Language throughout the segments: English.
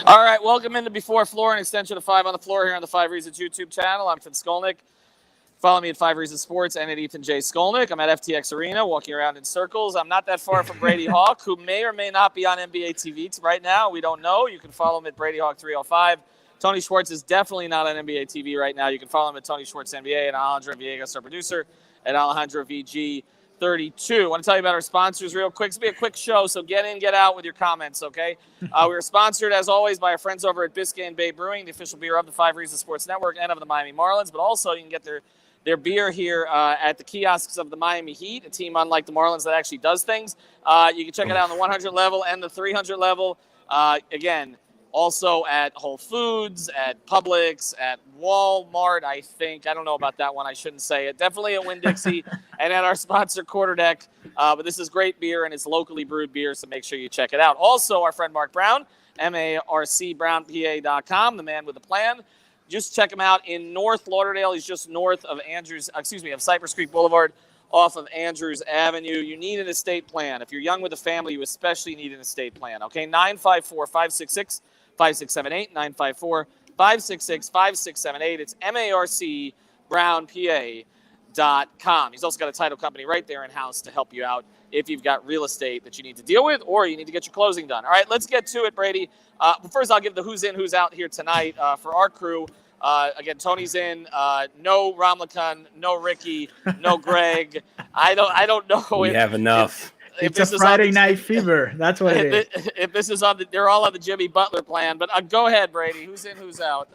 All right, welcome into Before Floor, an extension of 5 on the Floor here on the 5 Reasons YouTube channel. I'm Finn Skolnick. Follow me at 5 Reasons Sports and at Ethan J. Skolnick. I'm at FTX Arena, walking around in circles. I'm not that far from Brady Hawk, who may or may not be on NBA TV right now. We don't know. You can follow him at Brady Hawk 305. Tony Schwartz is definitely not on NBA TV right now. You can follow him at Tony Schwartz NBA and Alejandro Villegas, our producer, at Alejandro VG 32. I want to tell you about our sponsors real quick. It's going to be a quick show, so get in, get out with your comments, okay? We are sponsored, as always, by our friends over at Biscayne Bay Brewing, the official beer of the 5 Reasons Sports Network and of the Miami Marlins, but also you can get their beer here at the kiosks of the Miami Heat, a team unlike the Marlins that actually does things. You can check it out on the 100 level and the 300 level. Again, also at Whole Foods, at Publix, at Walmart, I think. I don't know about that one. I shouldn't say it. Definitely at Winn-Dixie and at our sponsor, Quarterdeck. But this is great beer, and it's locally brewed beer, so make sure you check it out. Also, our friend Mark Brown, marcbrownpa.com, the man with a plan. Just check him out in North Lauderdale. He's just north of of Cypress Creek Boulevard, off of Andrews Avenue. You need an estate plan. If you're young with a family, you especially need an estate plan. Okay, 954-566-5678, 954-566-5678. It's marcbrownpa.com. He's also got a title company right there in-house to help you out if you've got real estate that you need to deal with or you need to get your closing done. All right, let's get to it, Brady. First, I'll give the who's in, who's out here tonight for our crew. Again, Tony's in. No Ramlakan, no Ricky, no Greg. I don't know. We have enough. It's a Friday night fever. That's what it is. If this is they're all on the Jimmy Butler plan. But go ahead, Brady. Who's in, who's out?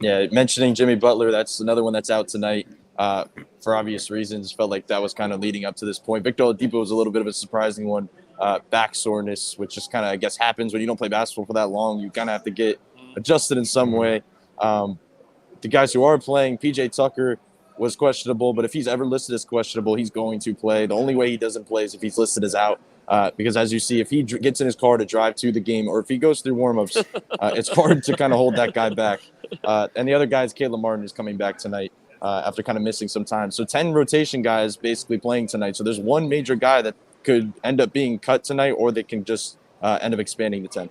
Yeah, mentioning Jimmy Butler, that's another one that's out tonight for obvious reasons. Felt like that was kind of leading up to this point. Victor Oladipo was a little bit of a surprising one. Back soreness, which just kind of, I guess, happens when you don't play basketball for that long. You kind of have to get adjusted in some way. The guys who are playing, PJ Tucker was questionable, but if he's ever listed as questionable, he's going to play. The only way he doesn't play is if he's listed as out, because as you see, if he gets in his car to drive to the game or if he goes through warmups, it's hard to kind of hold that guy back. And the other guy is Caleb Martin, who's coming back tonight after kind of missing some time. So 10 rotation guys basically playing tonight. So there's one major guy that could end up being cut tonight, or they can just end up expanding to 10.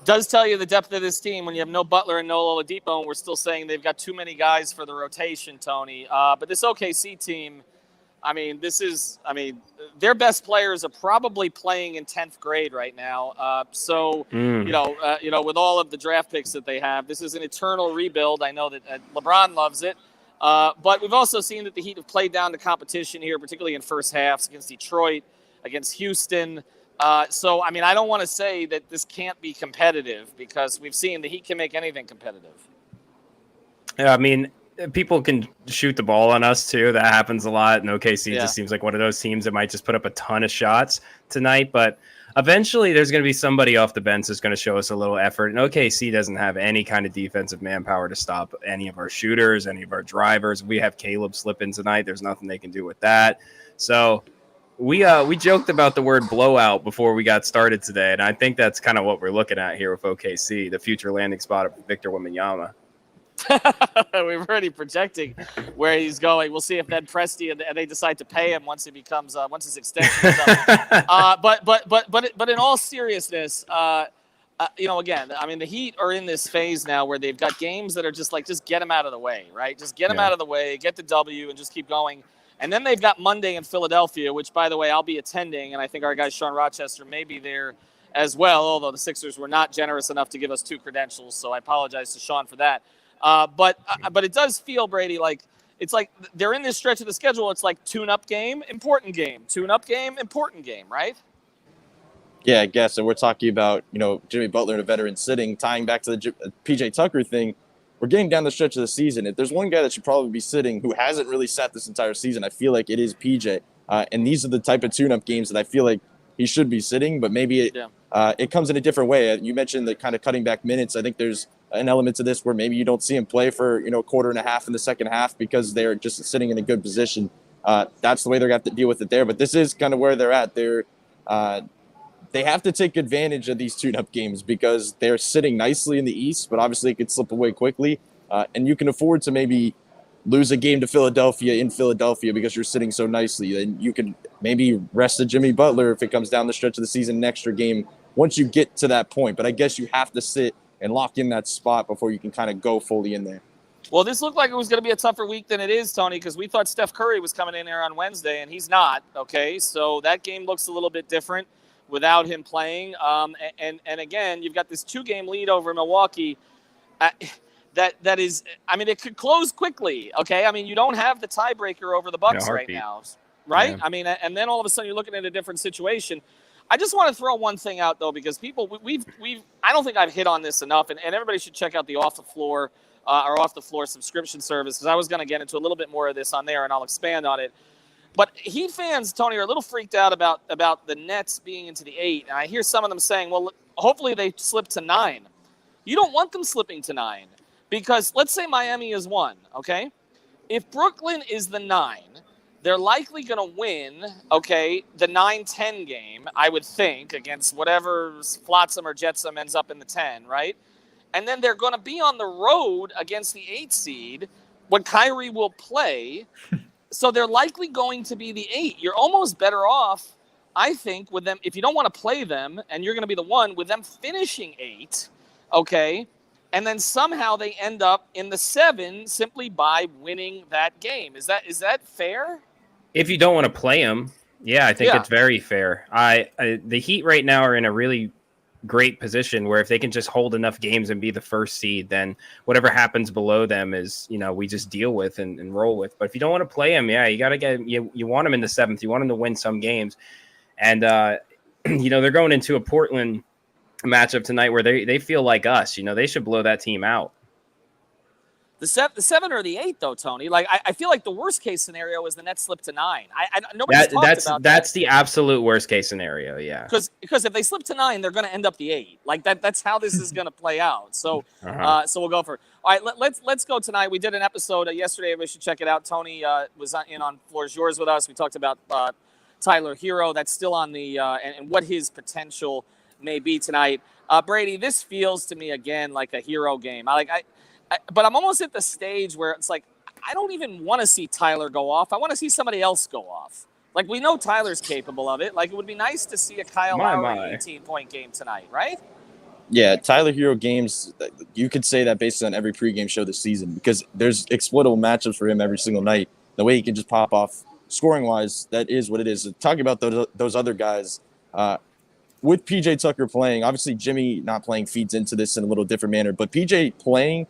Does tell you the depth of this team when you have no Butler and no Oladipo, and we're still saying they've got too many guys for the rotation, Tony. But this OKC team, their best players are probably playing in 10th grade right now. With all of the draft picks that they have, this is an eternal rebuild. I know that LeBron loves it. But we've also seen that the Heat have played down the competition here, particularly in first halves against Detroit, against Houston. I don't want to say that this can't be competitive because we've seen the Heat can make anything competitive. Yeah, I mean, people can shoot the ball on us too. That happens a lot. And OKC just seems like one of those teams that might just put up a ton of shots tonight. But eventually there's going to be somebody off the bench that's going to show us a little effort. And OKC doesn't have any kind of defensive manpower to stop any of our shooters, any of our drivers. We have Caleb slipping tonight. There's nothing they can do with that. So we joked about the word blowout before we got started today, and I think that's kind of what we're looking at here with OKC, the future landing spot of Victor Wembanyama. We're already projecting where he's going. We'll see if Ned Presti and they decide to pay him once he becomes once his extension is up. But in all seriousness, again, I mean, the Heat are in this phase now where they've got games that are just get them out of the way, right? Just get them out of the way, get the W, and just keep going. And then they've got Monday in Philadelphia, which, by the way, I'll be attending, and I think our guy Sean Rochester may be there as well, although the Sixers were not generous enough to give us 2 credentials, so I apologize to Sean for that. But it does feel, Brady, like it's like they're in this stretch of the schedule. It's like tune-up game, important game, tune-up game, important game, right? Yeah, I guess. And we're talking about, Jimmy Butler and a veteran sitting, tying back to the PJ Tucker thing. We're getting down the stretch of the season. If there's one guy that should probably be sitting who hasn't really sat this entire season, I feel like it is PJ. And these are the type of tune-up games that I feel like he should be sitting, but maybe it comes in a different way. You mentioned the kind of cutting back minutes. I think there's an element to this where maybe you don't see him play for, a quarter and a half in the second half because they're just sitting in a good position. That's the way they're going to have to deal with it there. But this is kind of where they're at. They have to take advantage of these tune-up games because they're sitting nicely in the East, but obviously it could slip away quickly. And you can afford to maybe lose a game to Philadelphia in Philadelphia because you're sitting so nicely. Then you can maybe rest a Jimmy Butler if it comes down the stretch of the season, an extra game once you get to that point. But I guess you have to sit and lock in that spot before you can kind of go fully in there. Well, this looked like it was going to be a tougher week than it is, Tony, because we thought Steph Curry was coming in there on Wednesday, and he's not, okay? So that game looks a little bit different without him playing. And again, you've got this 2-game lead over Milwaukee. That is, I mean, it could close quickly, okay? I mean, you don't have the tiebreaker over the Bucks right now, right? Yeah. I mean, and then all of a sudden you're looking at a different situation. I just want to throw one thing out, though, because people, I don't think I've hit on this enough, and everybody should check out the Off the Floor subscription service, because I was going to get into a little bit more of this on there, and I'll expand on it. But Heat fans, Tony, are a little freaked out about the Nets being into the 8, and I hear some of them saying, well, hopefully they slip to 9. You don't want them slipping to 9, because let's say Miami is 1, okay? If Brooklyn is the 9, they're likely going to win, okay, the 9-10 game, I would think, against whatever Flotsam or Jetsam ends up in the 10, right? And then they're going to be on the road against the 8 seed when Kyrie will play. So they're likely going to be the 8. You're almost better off, I think, with them. If you don't want to play them and you're going to be the 1, with them finishing 8, okay, and then somehow they end up in the 7 simply by winning that game. Is that fair? If you don't want to play them, yeah, I think it's very fair. The Heat right now are in a really great position where if they can just hold enough games and be the first seed, then whatever happens below them is, we just deal with and roll with. But if you don't want to play them, you got to get, you want them in the 7th. You want them to win some games. And, they're going into a Portland matchup tonight where they feel like us, they should blow that team out. The 7 or the 8, though, Tony. Like I feel like the worst case scenario is the Nets slip to 9. Nobody's talked about that. That's the absolute worst case scenario. Yeah. Because if they slip to 9, they're going to end up the 8. Like that's how this is going to play out. So so we'll go for it. All right, let's go tonight. We did an episode yesterday. Everybody should check it out. Tony was in on Floors Yours with us. We talked about Tyler Hero. That's still on the and what his potential may be tonight. Brady, this feels to me again like a Hero game. But I'm almost at the stage where it's like, I don't even want to see Tyler go off. I want to see somebody else go off. Like, we know Tyler's capable of it. Like, it would be nice to see a Kyle Lowry 18-point game tonight, right? Yeah, Tyler Hero games, you could say that based on every pregame show this season, because there's exploitable matchups for him every single night. The way he can just pop off scoring-wise, that is what it is. Talking about those other guys, with PJ Tucker playing, obviously Jimmy not playing feeds into this in a little different manner, but PJ playing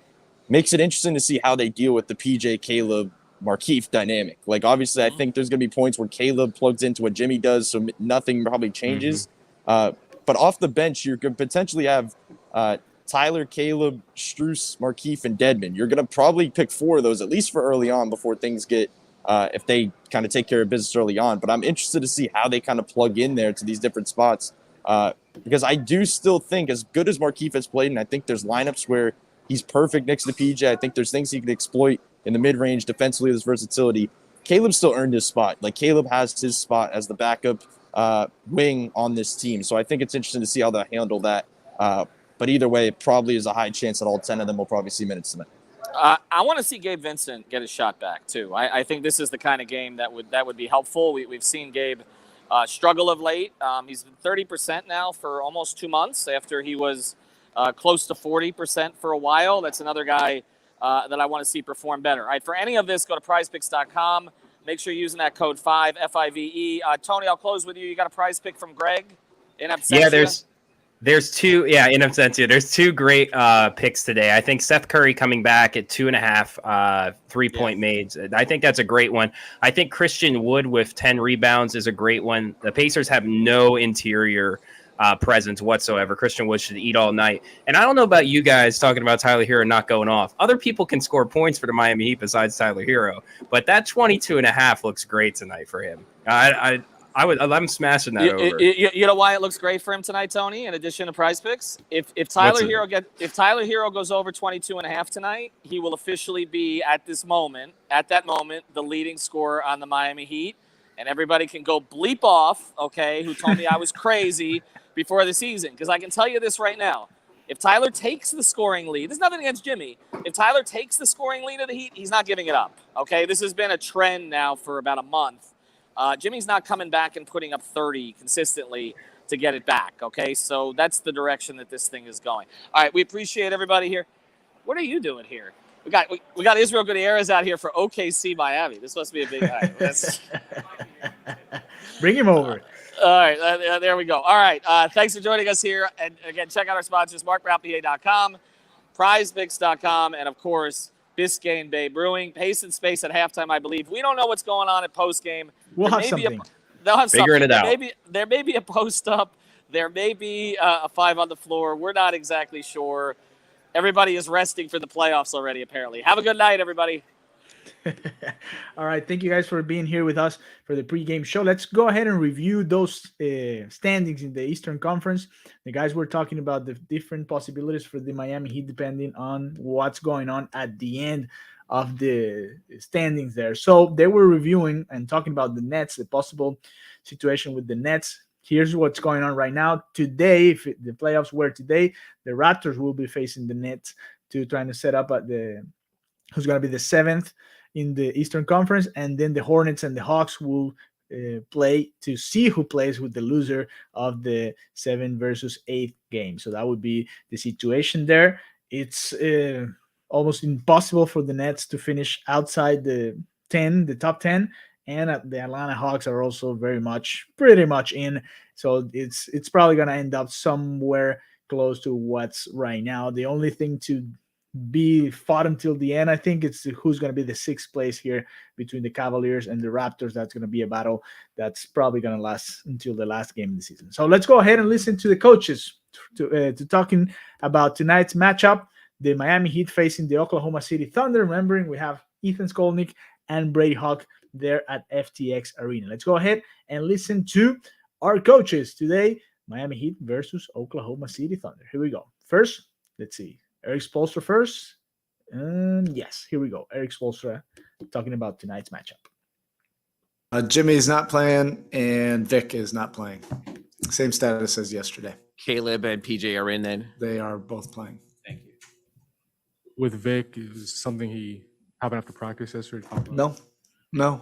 makes it interesting to see how they deal with the PJ, Caleb, Markieff dynamic. Like, obviously, I think there's going to be points where Caleb plugs into what Jimmy does, so nothing probably changes. But off the bench, you could potentially have Tyler, Caleb, Strus, Markieff, and Dedmon. You're going to probably pick 4 of those, at least for early on, before things get if they kind of take care of business early on. But I'm interested to see how they kind of plug in there to these different spots, because I do still think, as good as Markieff has played, and I think there's lineups where he's perfect next to PJ. I think there's things he can exploit in the mid-range defensively, this versatility. Caleb still earned his spot. Like, Caleb has his spot as the backup wing on this team. So I think it's interesting to see how they handle that. But either way, it probably is a high chance that all 10 of them will probably see minutes tonight. I want to see Gabe Vincent get his shot back, too. I think this is the kind of game that would be helpful. We've seen Gabe struggle of late. He's been 30% now for almost 2 months after he was close to 40% for a while. That's another guy that I want to see perform better. All right, for any of this, go to prizepicks.com. Make sure you're using that code 5, F-I-V-E. Tony, I'll close with you. You got a prize pick from Greg in absentia? Yeah, there's 2. Yeah, in absentia. There's 2 great picks today. I think Seth Curry coming back at 2.5 3-point made. I think that's a great one. I think Christian Wood with 10 rebounds is a great one. The Pacers have no interior presence whatsoever. Christian Wood should eat all night. And I don't know about you guys talking about Tyler Hero not going off. Other people can score points for the Miami Heat besides Tyler Hero, but that 22.5 looks great tonight for him. I'm smashing that over. You know why it looks great for him tonight, Tony? In addition to Prize Picks, if Tyler Hero goes over 22.5 tonight, he will officially be at that moment the leading scorer on the Miami Heat, and everybody can go bleep off. Okay, who told me I was crazy before the season? Because I can tell you this right now: if Tyler takes the scoring lead, there's nothing against Jimmy. If Tyler takes the scoring lead of the Heat, he's not giving it up. Okay, this has been a trend now for about a month. Jimmy's not coming back and putting up 30 consistently. to get it back. Okay, so that's the direction that this thing is going. All right, we appreciate everybody here. What are you doing here? We got Israel Gutierrez out here for OKC Miami. This must be a big night. Bring him over. All right, there we go. All right, thanks for joining us here. And again, check out our sponsors, markrappier.com, prizepicks.com, and of course, Biscayne Bay Brewing. Pace and space at halftime, I believe. We don't know what's going on at postgame. We'll have something. They'll have Figuring something. it out. There may be a post up. There may be a 5 on the floor. We're not exactly sure. Everybody is resting for the playoffs already, apparently. Have a good night, everybody. All right. Thank you guys for being here with us for the pregame show. Let's go ahead and review those standings in the Eastern Conference. The guys were talking about the different possibilities for the Miami Heat depending on what's going on at the end of the standings there. So they were reviewing and talking about the Nets, the possible situation with the Nets. Here's what's going on right now. Today, if the playoffs were today, the Raptors will be facing the Nets to trying to set up at who's going to be the 7th in the Eastern Conference, and then the Hornets and the Hawks will play to see who plays with the loser of the 7 versus 8 game. So that would be the situation there. It's almost impossible for the Nets to finish outside the top 10, and the Atlanta Hawks are also pretty much in. So it's probably going to end up somewhere close to what's right now. The only thing to be fought until the end, I think, it's who's going to be the 6th place here between the Cavaliers and the Raptors. That's going to be a battle that's probably going to last until the last game of the season. So let's go ahead and listen to the coaches to talking about tonight's matchup. The Miami Heat facing the Oklahoma City Thunder. Remembering we have Ethan Skolnick and Brady Hawk there at FTX Arena. Let's go ahead and listen to our coaches today. Miami Heat versus Oklahoma City Thunder. Here we go. First, let's see. Eric Spoelstra first. Yes, here we go. Eric Spoelstra talking about tonight's matchup. Jimmy is not playing and Vic is not playing. Same status as yesterday. Caleb and PJ are in then? They are both playing. Thank you. With Vic, is something he happened after practice yesterday? No.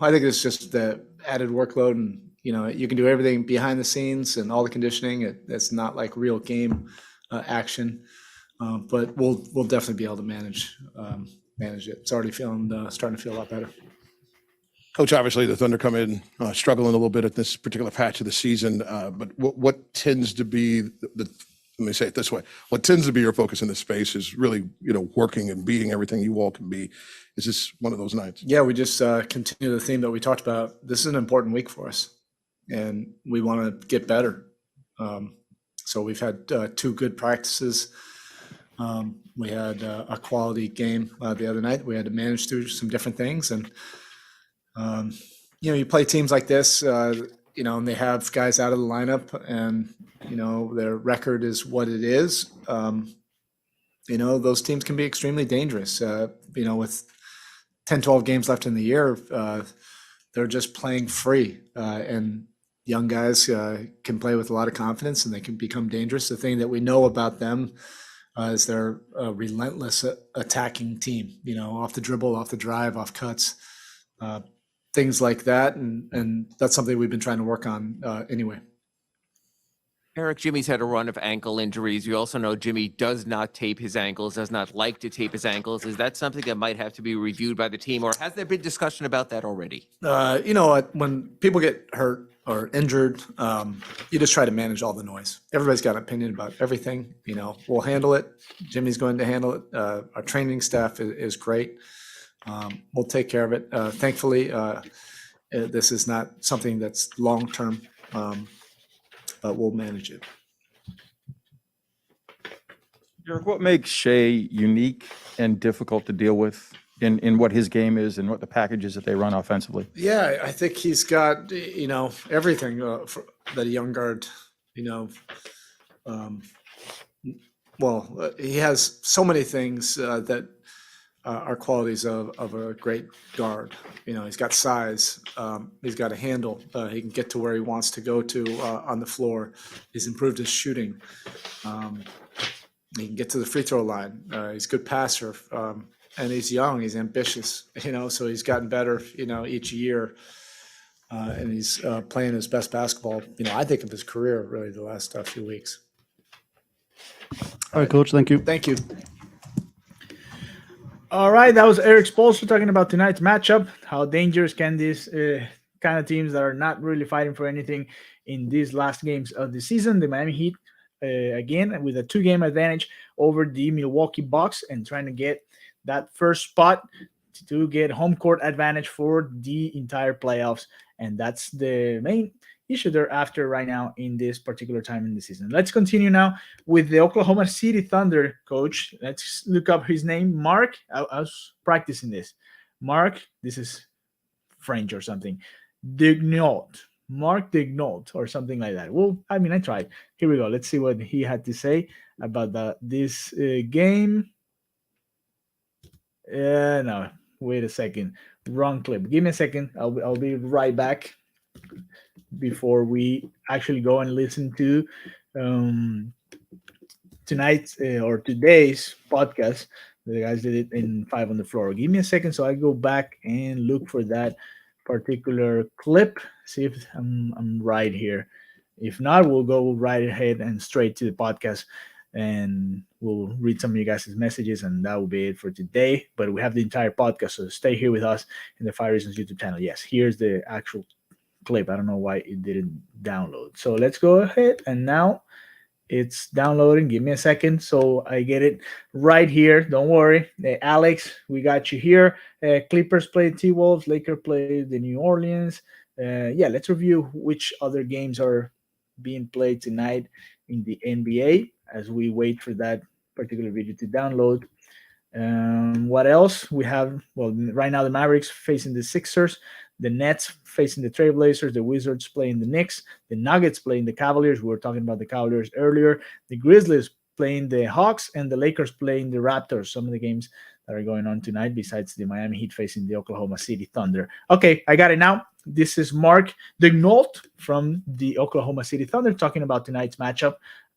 I think it's just the added workload, and you can do everything behind the scenes and all the conditioning. It's not like real game action, but we'll definitely be able to manage it. It's already starting to feel a lot better. Coach, obviously the Thunder come in struggling a little bit at this particular patch of the season, but what tends to be let me say it this way: what tends to be your focus in this space is really, working and beating everything you all can be. Is this one of those nights? Yeah, we just continue the theme that we talked about. This is an important week for us, and we want to get better. So we've had 2 good practices. We had a quality game the other night. We had to manage through some different things, and you play teams like this, and they have guys out of the lineup, and their record is what it is. Those teams can be extremely dangerous. With 10, 12 games left in the year, they're just playing free, and young guys can play with a lot of confidence, and they can become dangerous. The thing that we know about them is they're a relentless attacking team, off the dribble, off the drive, off cuts, things like that. And that's something we've been trying to work on anyway. Eric, Jimmy's had a run of ankle injuries. You also know Jimmy does not tape his ankles, does not like to tape his ankles. Is that something that might have to be reviewed by the team, or has there been discussion about that already? When people get hurt or injured, you just try to manage all the noise. Everybody's got an opinion about everything. We'll handle it. Jimmy's going to handle it. Our training staff is great. We'll take care of it. Thankfully, this is not something that's long-term, but we'll manage it. Eric, what makes Shea unique and difficult to deal with in what his game is and what the packages that they run offensively? Yeah, I think he's got, everything that a young guard, he has so many things that are qualities of a great guard. He's got size. He's got a handle. He can get to where he wants to go to on the floor. He's improved his shooting. He can get to the free throw line. He's a good passer. And he's young. He's ambitious, so he's gotten better, each year. and he's playing his best basketball, I think of his career really the last few weeks. All right, Coach. Thank you. Thank you. All right, that was Eric Spoelstra talking about tonight's matchup. How dangerous can these kind of teams that are not really fighting for anything in these last games of the season? The Miami Heat, again, with a 2-game advantage over the Milwaukee Bucks and trying to get that first spot to get home court advantage for the entire playoffs. And that's the main issue they're after right now in this particular time in the season. Let's continue now with the Oklahoma City Thunder coach. Let's look up his name. Mark, I was practicing this. Mark, this is French or something. Dignault. Mark Dignault or something like that. Well, I tried. Here we go. Let's see what he had to say about this game. No, wait a second. Wrong clip. Give me a second. I'll be right back before we actually go and listen to tonight's or today's podcast. The guys did it in 5 on the Floor. Give me a second so I go back and look for that particular clip. See if I'm right here. If not, we'll go right ahead and straight to the podcast, and we'll read some of you guys' messages, and that will be it for today. But we have the entire podcast, so stay here with us in the 5 Reasons YouTube channel. Yes, here's the actual clip. I don't know why it didn't download. So let's go ahead, and now it's downloading. Give me a second so I get it right here. Don't worry. Alex, we got you here. Clippers played T-Wolves. Lakers played the New Orleans. Let's review which other games are being played tonight in the NBA as we wait for that particular video to download. What else? We have, right now the Mavericks facing the Sixers, the Nets facing the Trailblazers, the Wizards playing the Knicks, the Nuggets playing the Cavaliers. We were talking about the Cavaliers earlier. The Grizzlies playing the Hawks, and the Lakers playing the Raptors. Some of the games that are going on tonight besides the Miami Heat facing the Oklahoma City Thunder. Okay, I got it now. This is Mark Dignault from the Oklahoma City Thunder talking about tonight's matchup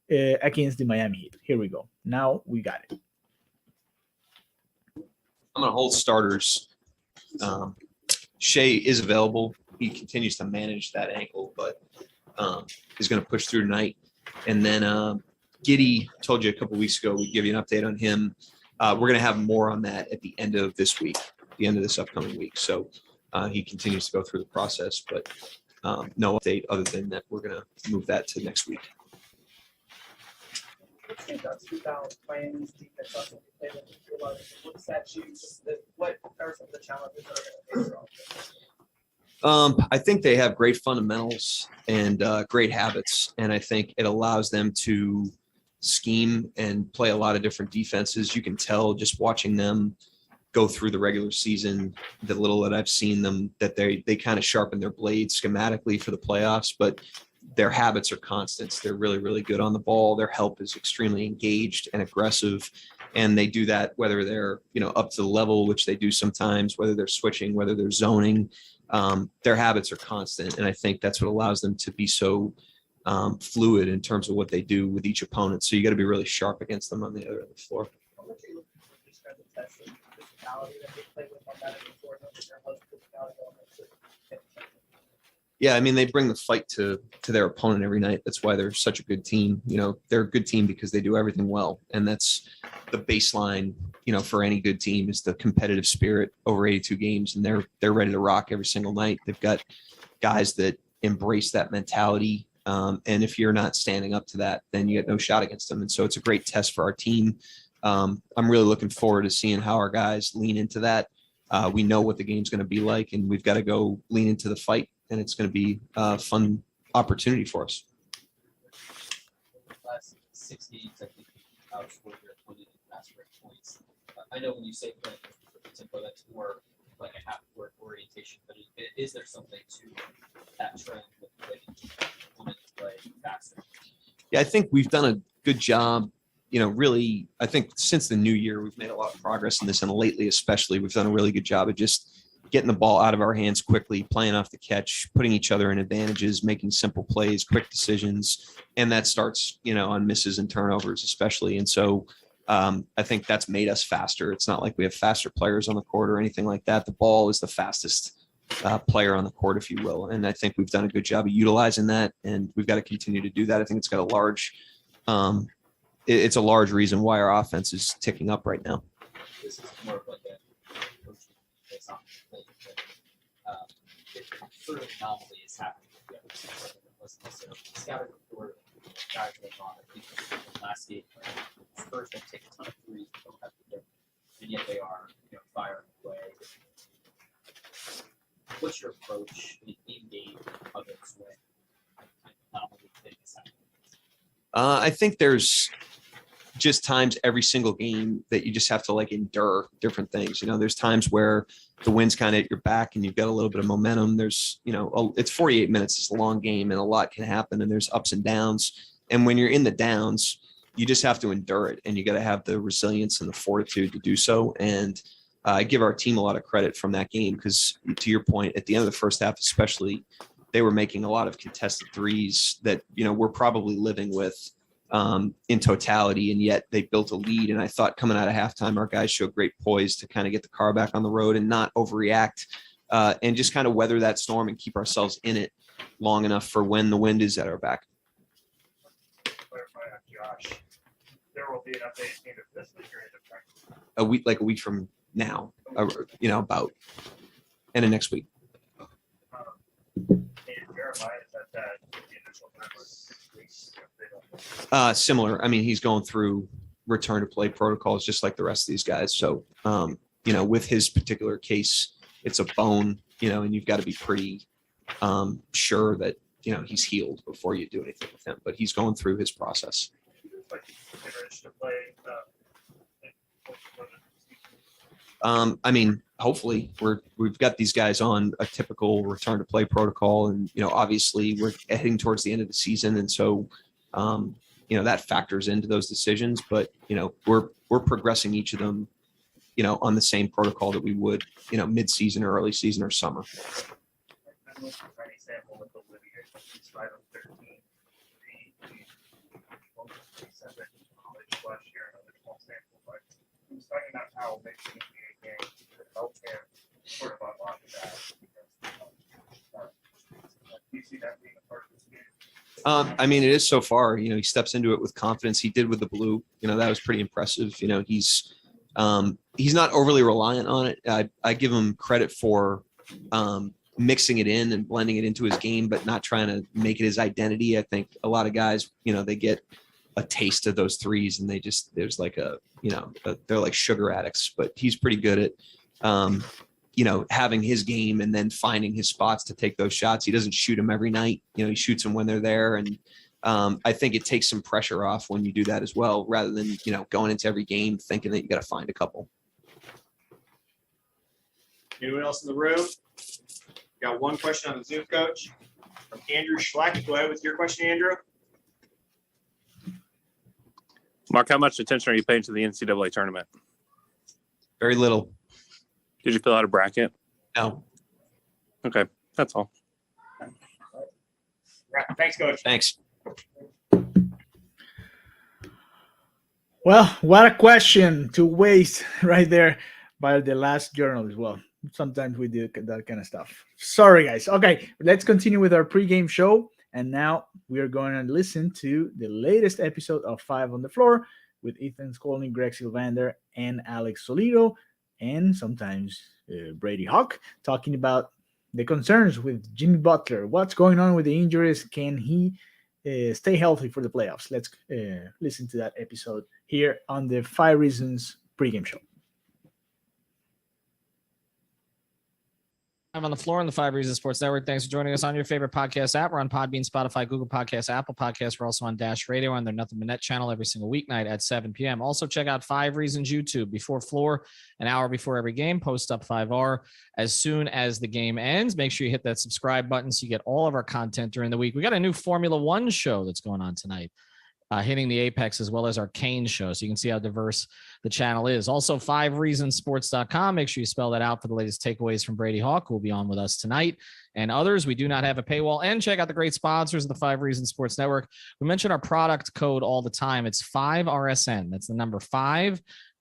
against the Miami Heat. Here we go. Now we got it. I'm going to hold starters. Shea is available. He continues to manage that ankle, but he's going to push through tonight. And then Giddy, told you a couple weeks ago, we'd give you an update on him. We're going to have more on that at the end of this week, the end of this upcoming week. So he continues to go through the process, but no update other than that we're going to move that to next week. What are some of the challenges that are going to face? I think they have great fundamentals and great habits, and I think it allows them to scheme and play a lot of different defenses. You can tell just watching them go through the regular season, the little that I've seen them, that they kind of sharpen their blades schematically for the playoffs, but their habits are constants. They're really, really good on the ball. Their help is extremely engaged and aggressive. And they do that whether they're, up to the level, which they do sometimes, whether they're switching, whether they're zoning. Their habits are constant. And I think that's what allows them to be so fluid in terms of what they do with each opponent. So you got to be really sharp against them on the other end of the floor. Yeah, I mean, they bring the fight to their opponent every night. That's why they're such a good team. They're a good team because they do everything well. And that's the baseline, for any good team is the competitive spirit over 82 games. And they're ready to rock every single night. They've got guys that embrace that mentality. And if you're not standing up to that, then you get no shot against them. And so it's a great test for our team. I'm really looking forward to seeing how our guys lean into that. We know what the game's going to be like, and we've got to go lean into the fight. And it's going to be a fun opportunity for us. Last 6 games, I think you outscored your opponent in fast break points. I know when you say play tempo, that's more like a half-court orientation, but is there something to that trend with the way you want to play faster? Yeah, I think we've done a good job. Really, I think since the new year, we've made a lot of progress in this, and lately especially, we've done a really good job of just getting the ball out of our hands quickly, playing off the catch, putting each other in advantages, making simple plays, quick decisions. And that starts, on misses and turnovers, especially. And so I think that's made us faster. It's not like we have faster players on the court or anything like that. The ball is the fastest player on the court, if you will. And I think we've done a good job of utilizing that, and we've got to continue to do that. I think it's got a large, it's a large reason why our offense is ticking up right now. This is more of like a coaching based on the if sort of anomaly is happening with the other teams. It wasn't necessarily scouted report, guys going on. I think last game, Spurs don't take a ton of threes, don't have to get, and yet they are, firing away. What's your approach in game of this way? Anomaly thing is happening. I think there's just times every single game that you just have to like endure different things. There's times where the wind's kind of at your back and you've got a little bit of momentum. There's, it's 48 minutes. It's a long game and a lot can happen and there's ups and downs. And when you're in the downs, you just have to endure it and you got to have the resilience and the fortitude to do so. And I give our team a lot of credit from that game because to your point, at the end of the first half, especially, they were making a lot of contested threes that, we're probably living with in totality, and yet they built a lead. And I thought coming out of halftime, our guys showed great poise to kind of get the car back on the road and not overreact and just kind of weather that storm and keep ourselves in it long enough for when the wind is at our back. Clarify on Josh, there will be an update in this week or in A week from now, about end of next week. Jeremiah, is that the initial time was 6 weeks? Similar. I mean, he's going through return to play protocols just like the rest of these guys. So, with his particular case, it's a bone, and you've got to be pretty sure that, he's healed before you do anything with him. But he's going through his process. To play, I mean, hopefully we've got these guys on a typical return to play protocol, and obviously we're heading towards the end of the season, and so that factors into those decisions. But we're progressing each of them, on the same protocol that we would, mid-season or early season or summer. Talking about how making the NBA game could help him sort of unlock that. Do you see that being a part of this game? I mean, it is so far. He steps into it with confidence. He did with the blue. That was pretty impressive. He's not overly reliant on it. I give him credit for mixing it in and blending it into his game, but not trying to make it his identity. I think a lot of guys, they get a taste of those threes and there's like they're like sugar addicts, but he's pretty good at, having his game and then finding his spots to take those shots. He doesn't shoot them every night. He shoots them when they're there. And I think it takes some pressure off when you do that as well, rather than, going into every game thinking that you got to find a couple. Anyone else in the room? Got one question on the Zoom, coach, from Andrew Schleck. Go ahead with your question, Andrew. Mark, how much attention are you paying to the NCAA tournament? Very little. Did you fill out a bracket? No. Okay, that's all. Right. Thanks, coach. Thanks. Well, what a question to waste right there by the last journalist. Well, sometimes we do that kind of stuff. Sorry, guys. Okay, let's continue with our pregame show. And now we are going to listen to the latest episode of 5 on the Floor with Ethan Skolnick, Greg Sylvander, and Alex Solido, and sometimes Brady Hawk, talking about the concerns with Jimmy Butler. What's going on with the injuries? Can he stay healthy for the playoffs? Let's listen to that episode here on the 5 Reasons pregame show. I'm on the floor on the 5 Reasons Sports Network. Thanks for joining us on your favorite podcast app. We're on Podbean, Spotify, Google Podcasts, Apple Podcasts. We're also on Dash Radio on their Nothing But Net channel every single weeknight at 7 p.m. Also, check out 5 Reasons YouTube before floor, an hour before every game. Post up 5R as soon as the game ends. Make sure you hit that subscribe button so you get all of our content during the week. We got a new Formula One show that's going on tonight. Hitting the apex, as well as our Kane show. So you can see how diverse the channel is. Also, 5reasonsports.com. Make sure you spell that out for the latest takeaways from Brady Hawk, who will be on with us tonight, and others. We do not have a paywall. And check out the great sponsors of the 5 Reasons Sports Network. We mention our product code all the time. It's 5RSN. That's the number 5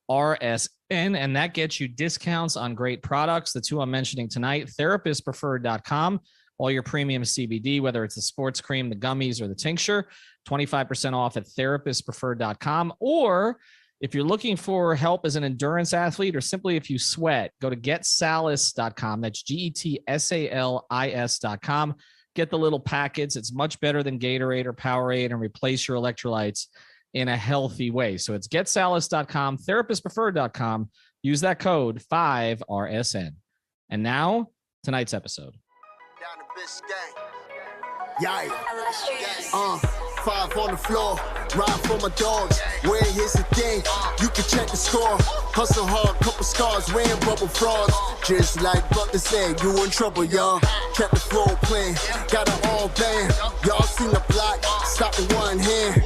and that gets you discounts on great products. The two I'm mentioning tonight, therapistpreferred.com, all your premium CBD, whether it's the sports cream, the gummies, or the tincture, 25% off at therapistpreferred.com. Or if you're looking for help as an endurance athlete, or simply if you sweat, go to getsalis.com. That's GETSALIS.com. Get the little packets. It's much better than Gatorade or Powerade, and replace your electrolytes in a healthy way. So it's getsalis.com, therapistpreferred.com. Use that code 5RSN. And now, tonight's episode. Yeah. 5 on the floor, ride for my dogs. Where here's the thing, you can check the score. Hustle hard, couple scars, wearing rubber frauds. Just like Butler said, you in trouble, y'all. Kept the floor playing, got it all banned. Y'all seen the block, stop with one hand.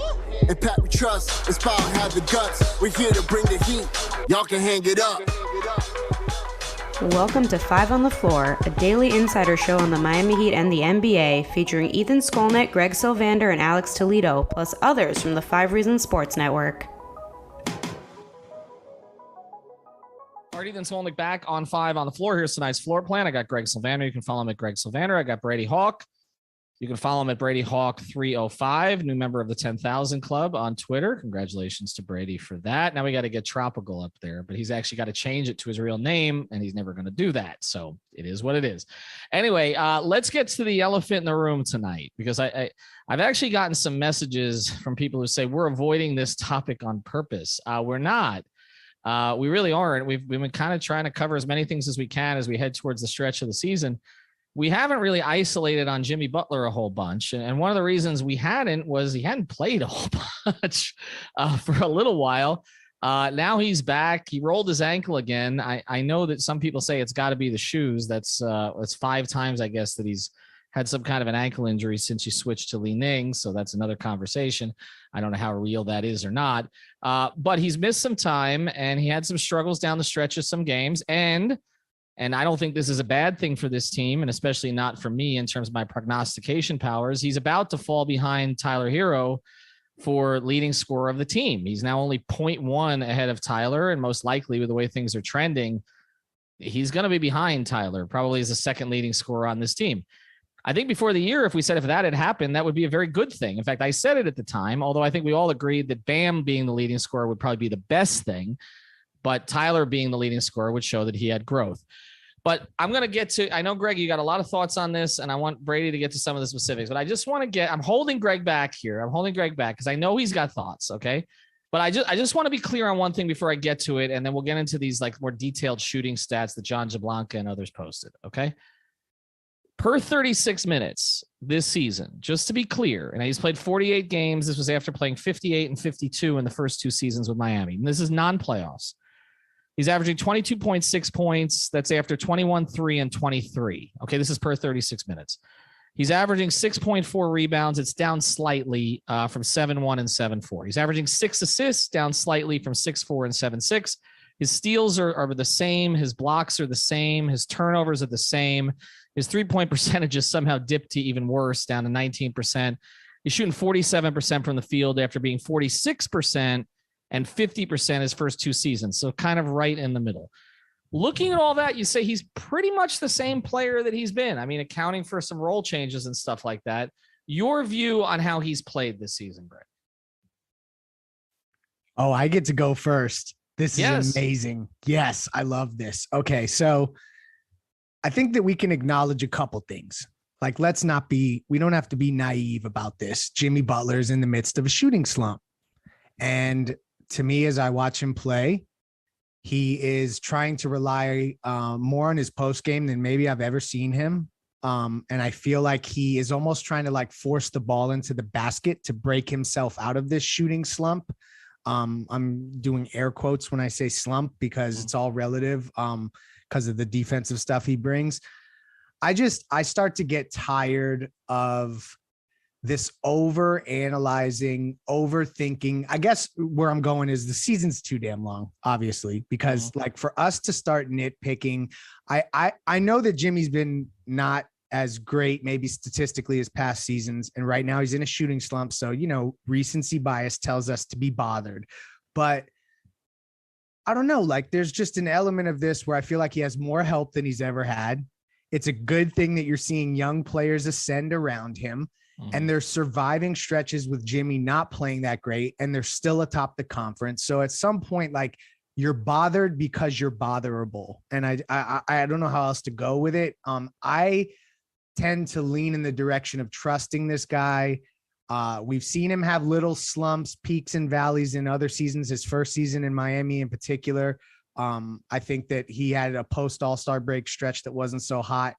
And Pat we trust, it's power, have the guts. We're here to bring the heat, y'all can hang it up. Welcome to 5 on the Floor, a daily insider show on the Miami Heat and the NBA, featuring Ethan Skolnick, Greg Sylvander, and Alex Toledo, plus others from the 5 Reasons Sports Network. All right, Ethan Skolnick back on 5 on the Floor. Here's tonight's floor plan. I got Greg Sylvander. You can follow him at Greg Sylvander. I got Brady Hawk. You can follow him at Brady Hawk 305, new member of the 10,000 Club on Twitter. Congratulations to Brady for that. Now we got to get Tropical up there, but he's actually got to change it to his real name, and he's never going to do that. So it is what it is. Anyway, let's get to the elephant in the room tonight, because I've actually gotten some messages from people who say we're avoiding this topic on purpose. We're not. We really aren't. We've been kind of trying to cover as many things as we can as we head towards the stretch of the season. We haven't really isolated on Jimmy Butler a whole bunch. And one of the reasons we hadn't was he hadn't played a whole bunch for a little while. Now he's back. He rolled his ankle again. I know that some people say it's got to be the shoes. That's 5 times, I guess, that he's had some kind of an ankle injury since he switched to Li Ning. So that's another conversation. I don't know how real that is or not. But he's missed some time, and he had some struggles down the stretch of some games. And I don't think this is a bad thing for this team, and especially not for me in terms of my prognostication powers. He's about to fall behind Tyler Hero for leading scorer of the team. He's now only 0.1 ahead of Tyler, and most likely with the way things are trending, he's going to be behind Tyler, probably as the second leading scorer on this team. I think before the year, if that had happened, that would be a very good thing. In fact, I said it at the time, although I think we all agreed that Bam being the leading scorer would probably be the best thing. But Tyler being the leading scorer would show that he had growth. But I'm going to get to, I know, Greg, you got a lot of thoughts on this, and I want Brady to get to some of the specifics, but I just want to I'm holding Greg back here. I'm holding Greg back because I know he's got thoughts. Okay. But I just want to be clear on one thing before I get to it. And then we'll get into these like more detailed shooting stats that John Jablanca and others posted. Okay. Per 36 minutes this season, just to be clear, and he's played 48 games. This was after playing 58 and 52 in the first 2 seasons with Miami. And this is non-playoffs. He's averaging 22.6 points. That's after 21, 3, and 23. Okay, this is per 36 minutes. He's averaging 6.4 rebounds. It's down slightly from 7-1 and 7-4. He's averaging 6 assists, down slightly from 6-4 and 7-6. His steals are the same. His blocks are the same. His turnovers are the same. His three-point percentage is somehow dipped to even worse, down to 19%. He's shooting 47% from the field after being 46% and 50% his first 2 seasons. So kind of right in the middle. Looking at all that, you say he's pretty much the same player that he's been. I mean, accounting for some role changes and stuff like that. Your view on how he's played this season, Brett? Oh, I get to go first. This is amazing. Yes, I love this. Okay, so I think that we can acknowledge a couple things. Like, we don't have to be naive about this. Jimmy Butler is in the midst of a shooting slump. And to me, as I watch him play, he is trying to rely more on his post game than maybe I've ever seen him. And I feel like he is almost trying to like force the ball into the basket to break himself out of this shooting slump. I'm doing air quotes when I say slump because it's all relative because of the defensive stuff he brings. I start to get tired of this over analyzing, overthinking. I guess where I'm going is the season's too damn long, obviously, because like for us to start nitpicking, I know that Jimmy's been not as great, maybe statistically, as past seasons. And right now he's in a shooting slump. So, recency bias tells us to be bothered, but I don't know. Like there's just an element of this where I feel like he has more help than he's ever had. It's a good thing that you're seeing young players ascend around him, and they're surviving stretches with Jimmy not playing that great, and they're still atop the conference. So at some point, like you're bothered because you're botherable. And I don't know how else to go with it. I tend to lean in the direction of trusting this guy. We've seen him have little slumps, peaks and valleys in other seasons. His first season in Miami in particular. I think that he had a post All-Star break stretch that wasn't so hot,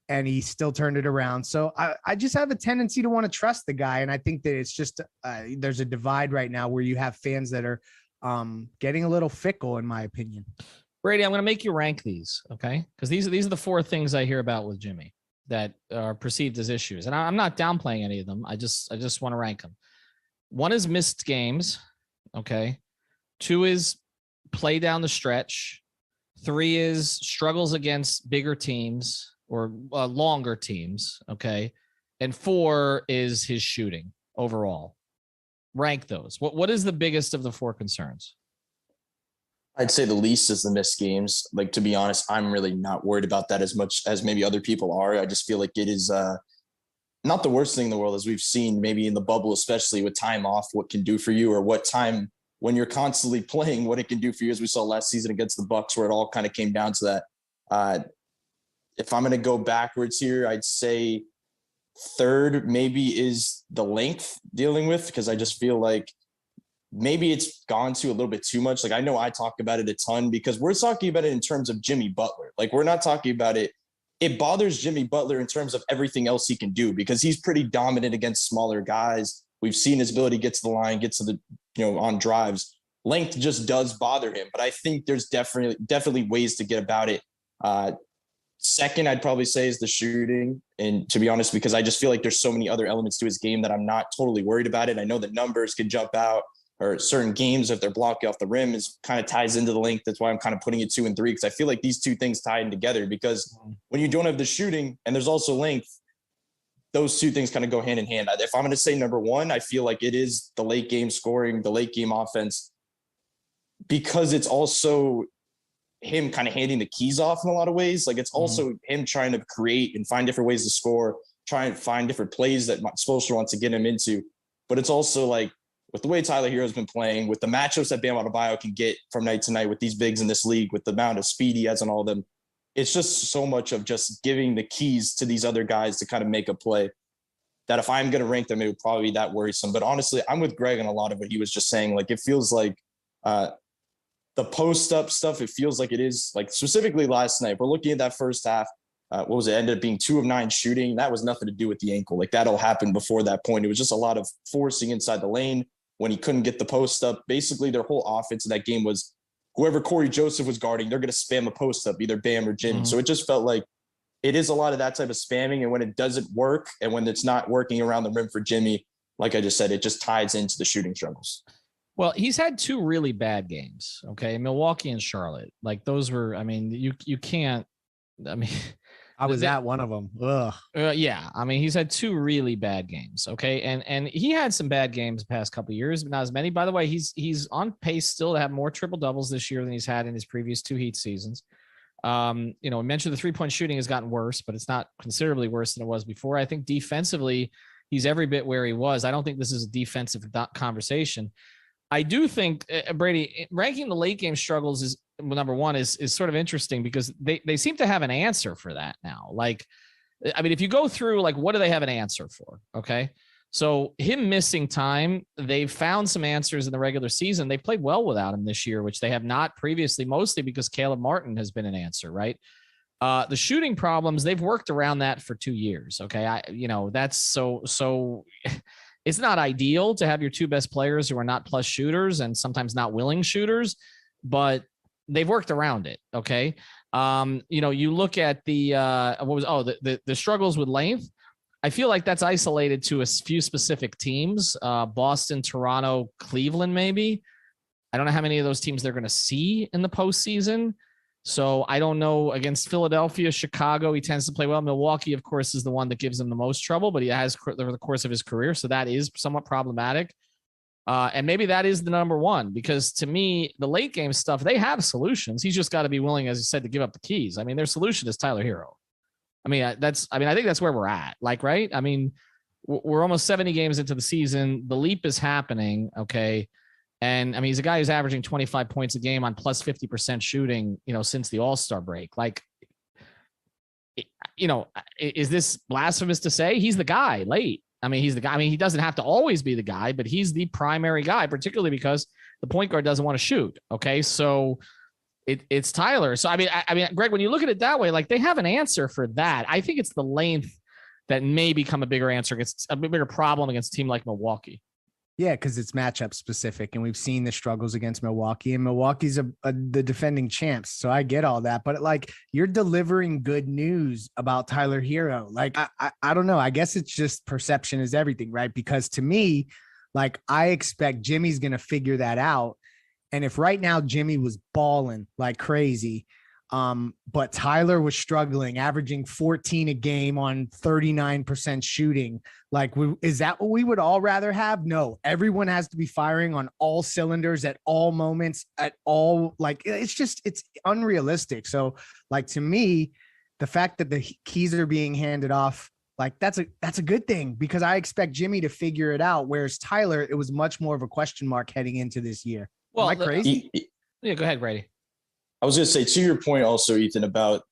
and he still turned it around. So I just have a tendency to want to trust the guy. And I think that it's just there's a divide right now where you have fans that are getting a little fickle, in my opinion. Brady, I'm going to make you rank these, okay? Because these are the 4 things I hear about with Jimmy that are perceived as issues. And I'm not downplaying any of them. I just want to rank them. 1 is missed games, okay? 2 is play down the stretch. 3 is struggles against bigger teams or longer teams, okay? And 4 is his shooting overall. Rank those. What is the biggest of the 4 concerns? I'd say the least is the missed games. Like, to be honest, I'm really not worried about that as much as maybe other people are. I just feel like it is not the worst thing in the world, as we've seen maybe in the bubble, especially with time off, what can do for you, or what time when you're constantly playing, what it can do for you, as we saw last season against the Bucks, where it all kind of came down to that. If I'm going to go backwards here, I'd say 3rd maybe is the length dealing with, because I just feel like maybe it's gone to a little bit too much. Like, I know I talk about it a ton because we're talking about it in terms of Jimmy Butler. Like, we're not talking about it. It bothers Jimmy Butler in terms of everything else he can do, because he's pretty dominant against smaller guys. We've seen his ability to get to the line, get to the, on drives. Length just does bother him, but I think there's definitely ways to get about it. 2nd, I'd probably say, is the shooting. And to be honest, because I just feel like there's so many other elements to his game that I'm not totally worried about it. I know the numbers could jump out, or certain games, if they're blocking off the rim, is kind of ties into the length. That's why I'm kind of putting it 2 and 3, because I feel like these 2 things tie in together, because when you don't have the shooting and there's also length, those 2 things kind of go hand in hand. If I'm going to say number 1, I feel like it is the late game scoring, the late game offense, because it's also him kind of handing the keys off in a lot of ways. Like, it's also him trying to create and find different ways to score, try and find different plays that Spoelstra wants to get him into. But it's also like, with the way Tyler Hero's been playing, with the matchups that Bam Adebayo can get from night to night with these bigs in this league, with the amount of speed he has on all of them, it's just so much of just giving the keys to these other guys to kind of make a play, that if I'm going to rank them, it would probably be that worrisome. But honestly, I'm with Greg on a lot of what he was just saying. Like, it feels like the post-up stuff, it feels like it is, like, specifically last night, we're looking at that first half. What was it? Ended up being 2 of 9 shooting. That was nothing to do with the ankle. Like, that all happened before that point. It was just a lot of forcing inside the lane when he couldn't get the post up. Basically, their whole offense in that game was whoever Corey Joseph was guarding, they're going to spam a post up, either Bam or Jimmy. So it just felt like it is a lot of that type of spamming. And when it doesn't work, and when it's not working around the rim for Jimmy, like I just said, it just ties into the shooting struggles. Well, he's had 2 really bad games. Okay. Milwaukee and Charlotte. Like, those were, I mean, you can't, I mean, I was at one of them. Ugh. Yeah. I mean, he's had 2 really bad games. Okay. And he had some bad games the past couple of years, but not as many. By the way, he's on pace still to have more triple doubles this year than he's had in his previous 2 Heat seasons. I mentioned the 3-point shooting has gotten worse, but it's not considerably worse than it was before. I think defensively, he's every bit where he was. I don't think this is a defensive conversation. I do think, Brady, ranking the late game struggles is number 1 is sort of interesting, because they seem to have an answer for that now. Like, I mean, if you go through, like, what do they have an answer for? Okay. So him missing time, they've found some answers in the regular season. They played well without him this year, which they have not previously, mostly because Caleb Martin has been an answer, right? The shooting problems, they've worked around that for 2 years. Okay. That's so it's not ideal to have your 2 best players who are not plus shooters and sometimes not willing shooters, but they've worked around it. Okay. You look at the struggles with length. I feel like that's isolated to a few specific teams, Boston, Toronto, Cleveland, maybe. I don't know how many of those teams they're going to see in the postseason. So I don't know. Against Philadelphia, Chicago, he tends to play well. Milwaukee, of course, is the one that gives him the most trouble, but he has over the course of his career. So that is somewhat problematic. And maybe that is the number one, because to me, the late game stuff, they have solutions. He's just got to be willing, as you said, to give up the keys. I mean, their solution is Tyler Hero. I think that's where we're at. Like, right. I mean, we're almost 70 games into the season. The leap is happening. Okay. And I mean, he's a guy who's averaging 25 points a game on plus 50% shooting, since the All-Star break. Like, is this blasphemous to say? He's the guy late. I mean, he's the guy. I mean, he doesn't have to always be the guy, but he's the primary guy, particularly because the point guard doesn't want to shoot. Okay. So it's Tyler. So, I mean, Greg, when you look at it that way, like, they have an answer for that. I think it's the length that may become a bigger answer. It's a bigger problem against a team like Milwaukee. Yeah, because it's matchup specific, and we've seen the struggles against Milwaukee, and Milwaukee's the defending champs. So I get all that, but like, you're delivering good news about Tyler Hero. Like, I don't know. I guess it's just perception is everything, right? Because to me, like, I expect Jimmy's going to figure that out. And if right now Jimmy was balling like crazy, but Tyler was struggling, averaging 14 a game on 39% shooting. Like, is that what we would all rather have? No, everyone has to be firing on all cylinders at all moments, at all. Like, it's unrealistic. So, like, to me, the fact that the keys are being handed off, like, that's a good thing, because I expect Jimmy to figure it out. Whereas Tyler, it was much more of a question mark heading into this year. Well, am I crazy? Yeah, go ahead, Brady. I was going to say, to your point also, Ethan, about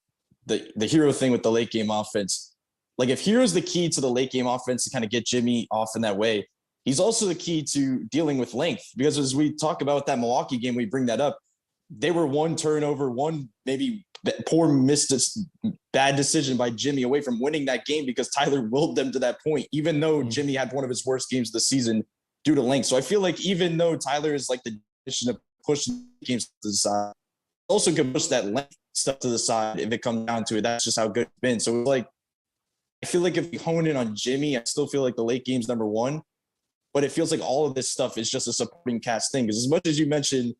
the Hero thing with the late game offense. Like, if Hero's the key to the late game offense to kind of get Jimmy off in that way, he's also the key to dealing with length. Because as we talk about that Milwaukee game, we bring that up. They were one turnover, one maybe bad decision by Jimmy away from winning that game, because Tyler willed them to that point, even though Jimmy had one of his worst games of the season due to length. So I feel like even though Tyler is like the mission of pushing games to the side, also can push that length stuff to the side if it comes down to it. That's just how good it's been. So it's like, I feel like if we hone in on Jimmy, I still feel like the late game's number one, but it feels like all of this stuff is just a supporting cast thing. Because as much as you mentioned,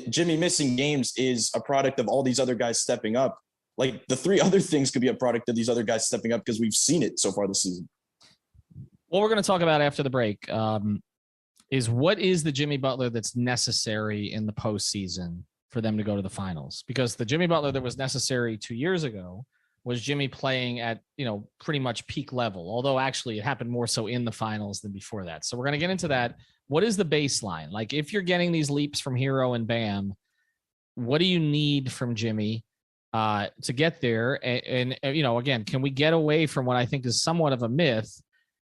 Jimmy missing games is a product of all these other guys stepping up. Like, the three other things could be a product of these other guys stepping up, because we've seen it so far this season. What we're going to talk about after the break is what is the Jimmy Butler that's necessary in the postseason for them to go to the finals. Because the Jimmy Butler that was necessary 2 years ago was Jimmy playing at, pretty much peak level, although actually it happened more so in the finals than before that. So we're going to get into that. What is the baseline? Like, if you're getting these leaps from Hero and Bam, what do you need from Jimmy to get there? And again, can we get away from what I think is somewhat of a myth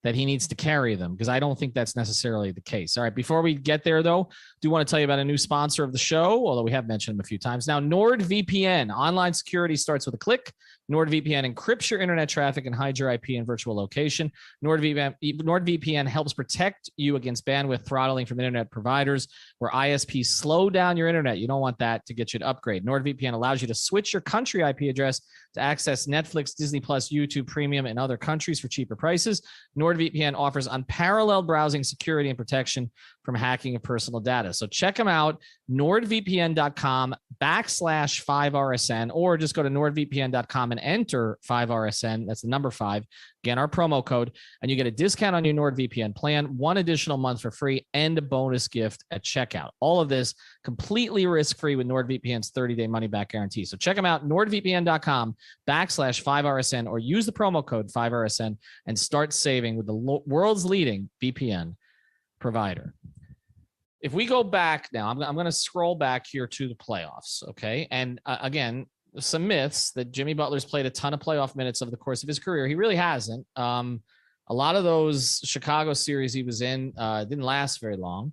that he needs to carry them? Because I don't think that's necessarily the case. All right, before we get there, though, do want to tell you about a new sponsor of the show, although we have mentioned him a few times now. NordVPN. Online security starts with a click. NordVPN encrypts your internet traffic and hides your IP and virtual location. NordVPN helps protect you against bandwidth throttling from internet providers where ISPs slow down your internet. You don't want that to get you to upgrade. NordVPN allows you to switch your country IP address to access Netflix, Disney+, YouTube Premium, and other countries for cheaper prices. NordVPN offers unparalleled browsing security and protection from hacking of personal data. So check them out, nordvpn.com/5RSN, or just go to nordvpn.com and enter 5RSN. That's the number 5. Again, our promo code, and you get a discount on your NordVPN plan, 1 additional month for free, and a bonus gift at checkout. All of this completely risk-free with NordVPN's 30-day money-back guarantee. So check them out, nordvpn.com/5RSN, or use the promo code 5RSN and start saving with the world's leading VPN provider. If we go back now, I'm going to scroll back here to the playoffs, okay? And again, some myths that Jimmy Butler's played a ton of playoff minutes over the course of his career. He really hasn't. A lot of those Chicago series he was in didn't last very long.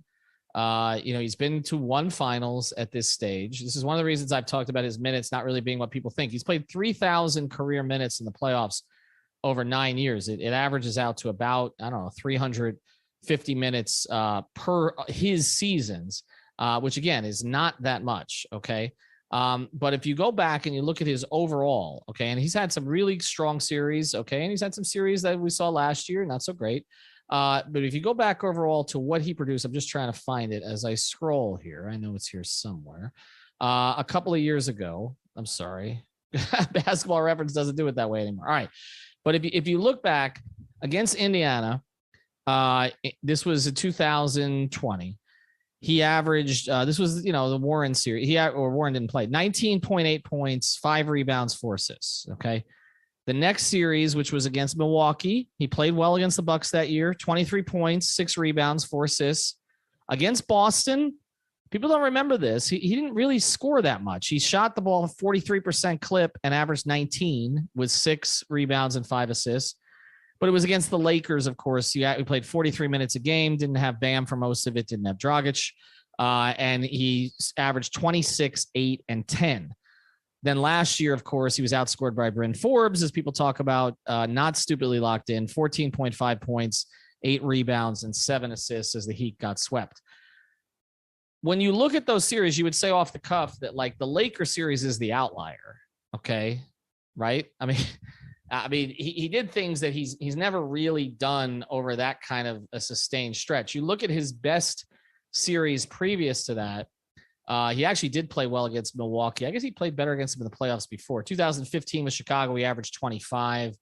He's been to 1 finals at this stage. This is one of the reasons I've talked about his minutes not really being what people think. He's played 3,000 career minutes in the playoffs over 9 years. It averages out to about, 350 minutes per his seasons, which again is not that much. Okay. But if you go back and you look at his overall, okay, and he's had some really strong series, okay, and he's had some series that we saw last year, not so great. But if you go back overall to what he produced, I'm just trying to find it as I scroll here. I know it's here somewhere. A couple of years ago, I'm sorry, Basketball Reference doesn't do it that way anymore. All right. But if you look back against Indiana, This was in 2020. He averaged, this was, the Warren series. Warren didn't play. 19.8 points, 5 rebounds, 4 assists. Okay. The next series, which was against Milwaukee, he played well against the Bucks that year. 23 points, 6 rebounds, 4 assists. Against Boston, people don't remember this. He didn't really score that much. He shot the ball 43% clip and averaged 19 with 6 rebounds and 5 assists. But it was against the Lakers, of course. He played 43 minutes a game, didn't have Bam for most of it, didn't have Dragic. And he averaged 26, 8, and 10. Then last year, of course, he was outscored by Bryn Forbes, as people talk about, not stupidly locked in, 14.5 points, 8 rebounds, and 7 assists as the Heat got swept. When you look at those series, you would say off the cuff that like the Lakers series is the outlier. Okay. Right. I mean, he did things that he's never really done over that kind of a sustained stretch. You look at his best series previous to that. He actually did play well against Milwaukee. I guess he played better against them in the playoffs before. 2015 with Chicago, he averaged 25.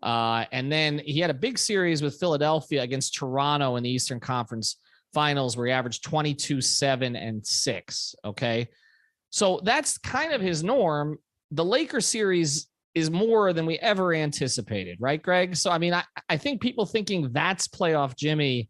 And then he had a big series with Philadelphia against Toronto in the Eastern Conference Finals where he averaged 22, 7, and 6. Okay. So that's kind of his norm. The Lakers series is more than we ever anticipated, right, Greg? So, I mean, I think people thinking that's playoff Jimmy.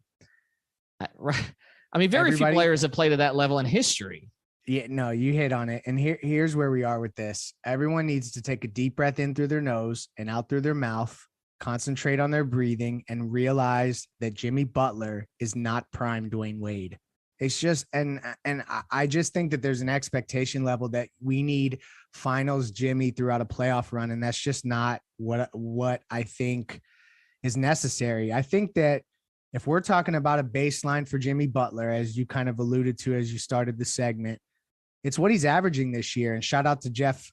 I mean, very few players have played at that level in history. Yeah, no, you hit on it. And here's where we are with this. Everyone needs to take a deep breath in through their nose and out through their mouth, concentrate on their breathing, and realize that Jimmy Butler is not prime Dwayne Wade. It's just, and I just think that there's an expectation level that we need finals Jimmy throughout a playoff run. And that's just not what I think is necessary. I think that if we're talking about a baseline for Jimmy Butler, as you kind of alluded to as you started the segment, it's what he's averaging this year. And shout out to Jeff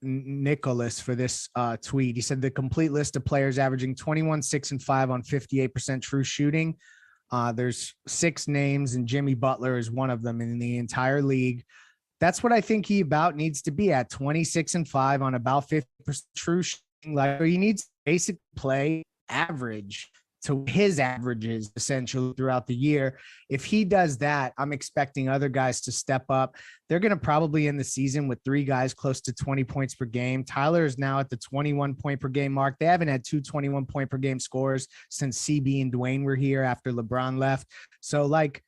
Nicholas for this tweet. He said the complete list of players averaging 21, 6, and 5 on 58% true shooting. There's 6 names, and Jimmy Butler is one of them in the entire league. That's what I think he about needs to be at, 26 and 5 on about 50% true shooting. Like he needs basic play average to his averages essentially throughout the year. If he does that, I'm expecting other guys to step up. They're going to probably end the season with 3 guys close to 20 points per game. Tyler is now at the 21 point per game mark. They haven't had 2 21 point per game scores since CB and Dwayne were here after LeBron left. So like,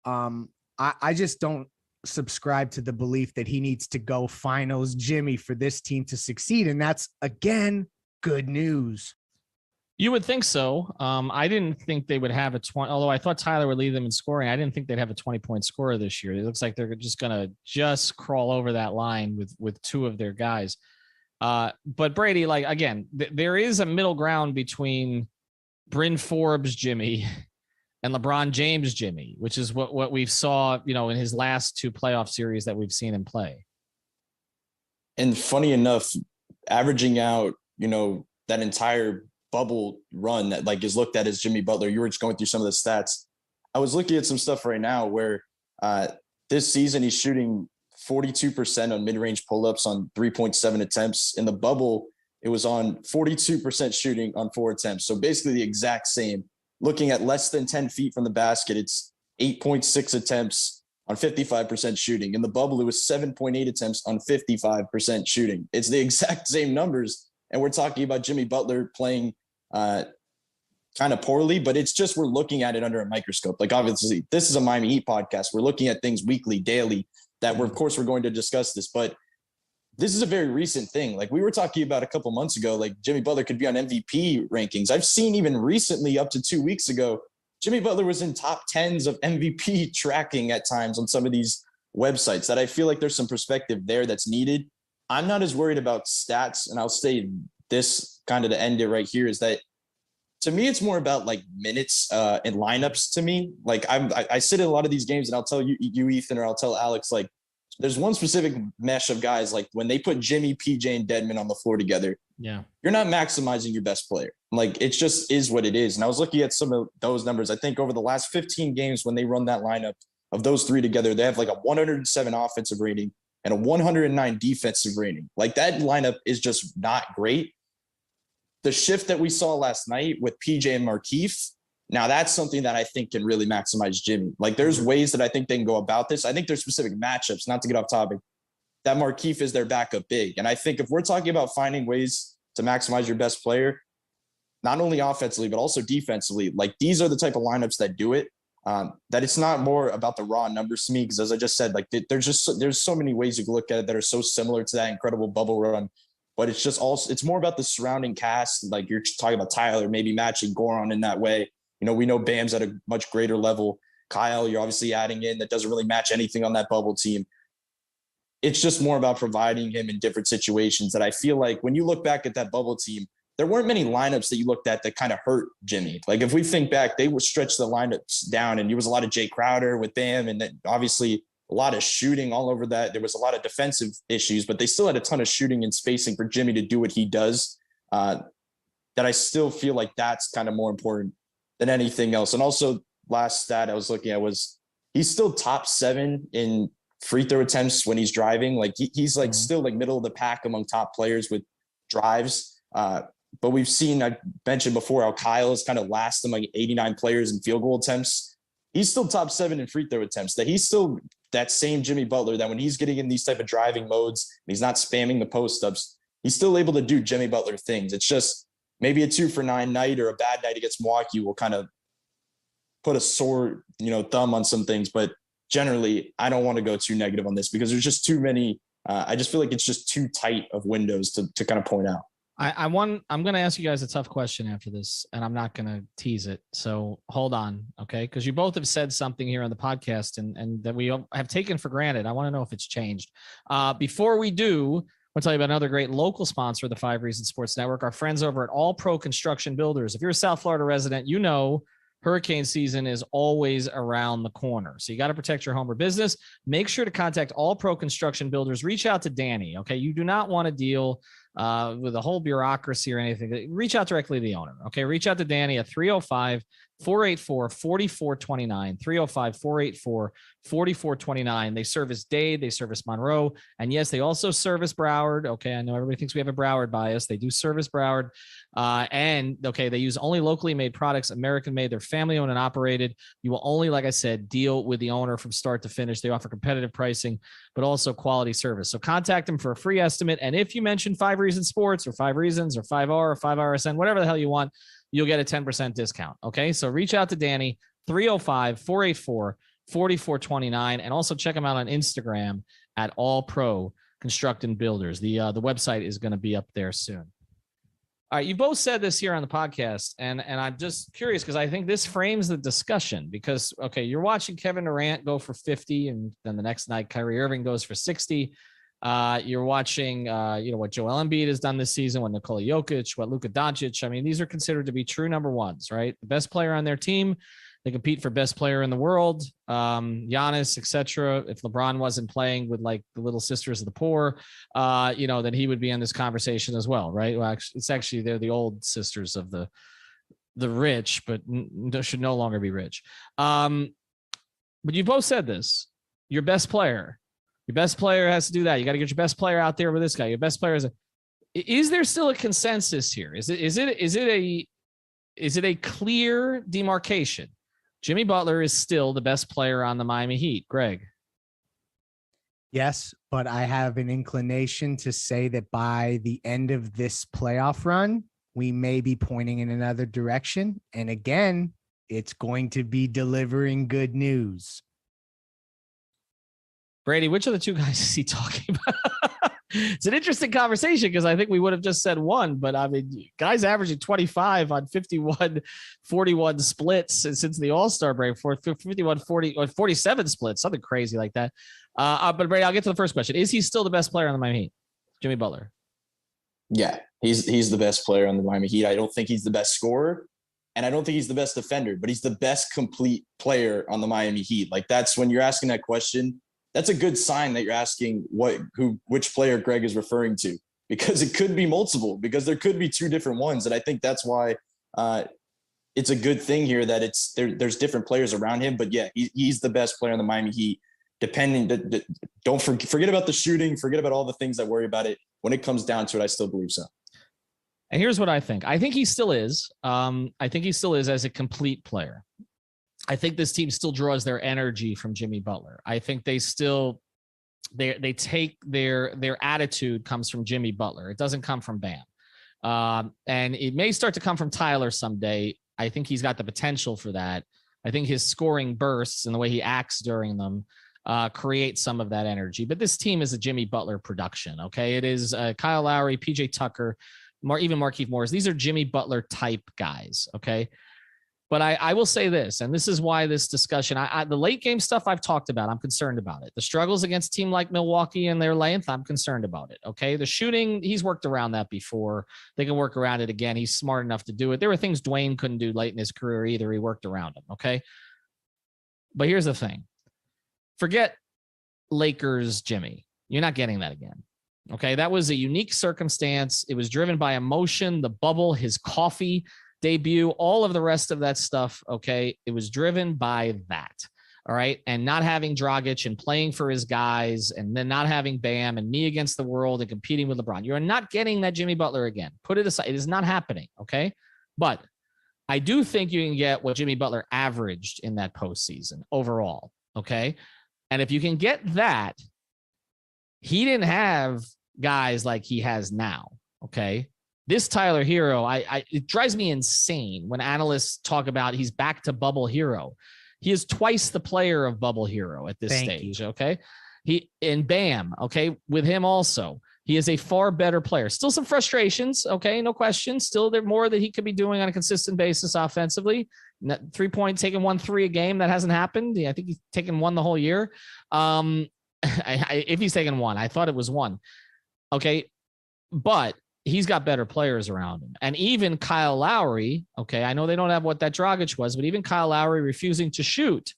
I just don't subscribe to the belief that he needs to go finals Jimmy for this team to succeed. And that's, again, good news. You would think so. I didn't think they would have a 20, although I thought Tyler would lead them in scoring. I didn't think they'd have a 20-point scorer this year. It looks like they're just going to crawl over that line with 2 of their guys. But Brady, like, again, there is a middle ground between Bryn Forbes Jimmy and LeBron James Jimmy, which is what we've saw, in his last 2 playoff series that we've seen him play. And funny enough, averaging out, that entire bubble run that like is looked at as Jimmy Butler. You were just going through some of the stats. I was looking at some stuff right now where this season he's shooting 42% on mid-range pull-ups on 3.7 attempts. In the bubble, it was on 42% shooting on 4 attempts. So basically the exact same. Looking at less than 10 feet from the basket, it's 8.6 attempts on 55% shooting. In the bubble, it was 7.8 attempts on 55% shooting. It's the exact same numbers. And we're talking about Jimmy Butler playing kind of poorly, but it's just we're looking at it under a microscope. Like obviously, this is a Miami Heat podcast. We're looking at things weekly, daily. That we're going to discuss this, but this is a very recent thing. Like we were talking about a couple months ago, like Jimmy Butler could be on MVP rankings. I've seen even recently, up to 2 weeks ago, Jimmy Butler was in top 10s of MVP tracking at times on some of these websites. That I feel like there's some perspective there that's needed. I'm not as worried about stats, and I'll say this kind of to end it right here is that to me, it's more about like minutes and lineups to me. Like I sit in a lot of these games and I'll tell you, Ethan, or I'll tell Alex, like there's one specific mesh of guys, like when they put Jimmy, PJ, and Dedmon on the floor together, yeah, you're not maximizing your best player. Like it just is what it is. And I was looking at some of those numbers. I think over the last 15 games, when they run that lineup of those 3 together, they have like a 107 offensive rating and a 109 defensive rating. Like that lineup is just not great. The shift that we saw last night with PJ and Markieff, Now that's something that I think can really maximize Jimmy. Like there's ways that I think they can go about this. I think there's specific matchups, not to get off topic, that Markieff is their backup big. And I think if we're talking about finding ways to maximize your best player, not only offensively, but also defensively, like these are the type of lineups that do it. That it's not more about the raw numbers to me, because as I just said, like there's so many ways you can look at it that are so similar to that incredible bubble run, but it's just also, it's more about the surrounding cast. Like you're talking about Tyler, maybe matching Goran in that way. You know, we know Bam's at a much greater level. Kyle, you're obviously adding in that doesn't really match anything on that bubble team. It's just more about providing him in different situations that I feel like when you look back at that bubble team, there weren't many lineups that you looked at that kind of hurt Jimmy. Like if we think back, they would stretch the lineups down, and there was a lot of Jay Crowder with Bam, and then obviously a lot of shooting all over that. There was a lot of defensive issues, but they still had a ton of shooting and spacing for Jimmy to do what he does. That I still feel like that's kind of more important than anything else. And also last stat I was looking at was he's still top 7 in free throw attempts when he's driving. Like he's like still like middle of the pack among top players with drives. But we've seen, I mentioned before, how Kyle is kind of last among 89 players in field goal attempts. He's still top 7 in free throw attempts. That he's still that same Jimmy Butler that when he's getting in these type of driving modes, and he's not spamming the post ups, he's still able to do Jimmy Butler things. It's just maybe a 2 for 9 night or a bad night against Milwaukee will kind of put a sore, thumb on some things. But generally, I don't want to go too negative on this because there's just too many. I just feel like it's just too tight of windows to kind of point out. I'm going to ask you guys a tough question after this, and I'm not going to tease it. So hold on. Okay. Because you both have said something here on the podcast and that we have taken for granted. I want to know if it's changed. Before we do, I'll tell you about another great local sponsor of the 5 Reasons Sports Network, our friends over at All Pro Construction Builders. If you're a South Florida resident, you know hurricane season is always around the corner. So you got to protect your home or business. Make sure to contact All Pro Construction Builders. Reach out to Danny. Okay. You do not want to deal with a whole bureaucracy or anything. Reach out directly to the owner. Okay. Reach out to Danny at 305-484-4429, 305-484-4429. They service Dade, they service Monroe. And yes, they also service Broward. Okay. I know everybody thinks we have a Broward bias. They do service Broward. And okay, they use only locally made products, American made. They're family owned and operated. You will only, like I said, deal with the owner from start to finish. They offer competitive pricing, but also quality service. So contact them for a free estimate. And if you mention 5 Reasons Sports or 5 Reasons or 5R or 5RSN, whatever the hell you want, you'll get a 10% discount. Okay. So reach out to Danny, 305-484-4429. And also check them out on Instagram at All Pro Construct and Builders. The website is going to be up there soon. All right. You both said this here on the podcast, and I'm just curious because I think this frames the discussion because, okay, you're watching Kevin Durant go for 50, and then the next night Kyrie Irving goes for 60. You're watching, what Joel Embiid has done this season, what Nikola Jokic, what Luka Doncic. I mean, these are considered to be true number ones, right? The best player on their team. They compete for best player in the world, Giannis, etc. If LeBron wasn't playing with like the little sisters of the poor, then he would be in this conversation as well, right? Well, actually they're the old sisters of the rich, but should no longer be rich. But you both said this: your best player has to do that. You got to get your best player out there with this guy. Your best player is there still a consensus here? Is it a clear demarcation? Jimmy Butler is still the best player on the Miami Heat. Greg. Yes, but I have an inclination to say that by the end of this playoff run, we may be pointing in another direction. And again, it's going to be delivering good news. Brady, which of the two guys is he talking about? It's an interesting conversation because I think we would have just said one, but I mean, guys averaging 25 on 51-41 splits since the All-Star break, for 51-40 or 47 splits, something crazy like that. But Brady, I'll get to the first question. Is he still the best player on the Miami Heat? Jimmy Butler. Yeah, he's the best player on the Miami Heat. I don't think he's the best scorer, and I don't think he's the best defender, but he's the best complete player on the Miami Heat. Like that's when you're asking that question. That's a good sign that you're asking which player Greg is referring to, because it could be multiple, because there could be 2 different ones. And I think that's why it's a good thing here that there's different players around him. But yeah, he's the best player on the Miami Heat. Don't forget about the shooting, forget about all the things that worry about it. When it comes down to it, I still believe so. And here's what I think. I think he still is. I think he still is as a complete player. I think this team still draws their energy from Jimmy Butler. I think they still they take their attitude comes from Jimmy Butler. It doesn't come from Bam. And it may start to come from Tyler someday. I think he's got the potential for that. I think his scoring bursts and the way he acts during them create some of that energy. But this team is a Jimmy Butler production. Okay, it is Kyle Lowry, PJ Tucker, even Markieff Morris. These are Jimmy Butler type guys. Okay. But I will say this, and this is why this discussion, the late game stuff I've talked about, I'm concerned about it. The struggles against a team like Milwaukee and their length, I'm concerned about it. Okay. The shooting, he's worked around that before. They can work around it again. He's smart enough to do it. There were things Dwayne couldn't do late in his career either. He worked around them. Okay. But here's the thing. Forget Lakers Jimmy. You're not getting that again. Okay. That was a unique circumstance. It was driven by emotion, the bubble, his coffee debut, all of the rest of that stuff. Okay. It was driven by that. All right. And not having Dragic and playing for his guys and then not having Bam and me against the world and competing with LeBron. You're not getting that Jimmy Butler again. Put it aside. It is not happening. Okay. But I do think you can get what Jimmy Butler averaged in that postseason overall. Okay. And if you can get that, he didn't have guys like he has now. Okay. This Tyler Hero, it drives me insane when analysts talk about he's back to bubble hero. He is twice the player of bubble hero at this stage. Okay. And Bam. Okay. With him also, he is a far better player. Still some frustrations. Okay. No question. Still there more that he could be doing on a consistent basis offensively. 3-point, taking 1-3 a game. That hasn't happened. I think he's taken 1 the whole year. If he's taken 1, I thought it was 1. Okay. But he's got better players around him. And even Kyle Lowry, okay, I know they don't have what that Dragic was, but even Kyle Lowry refusing to shoot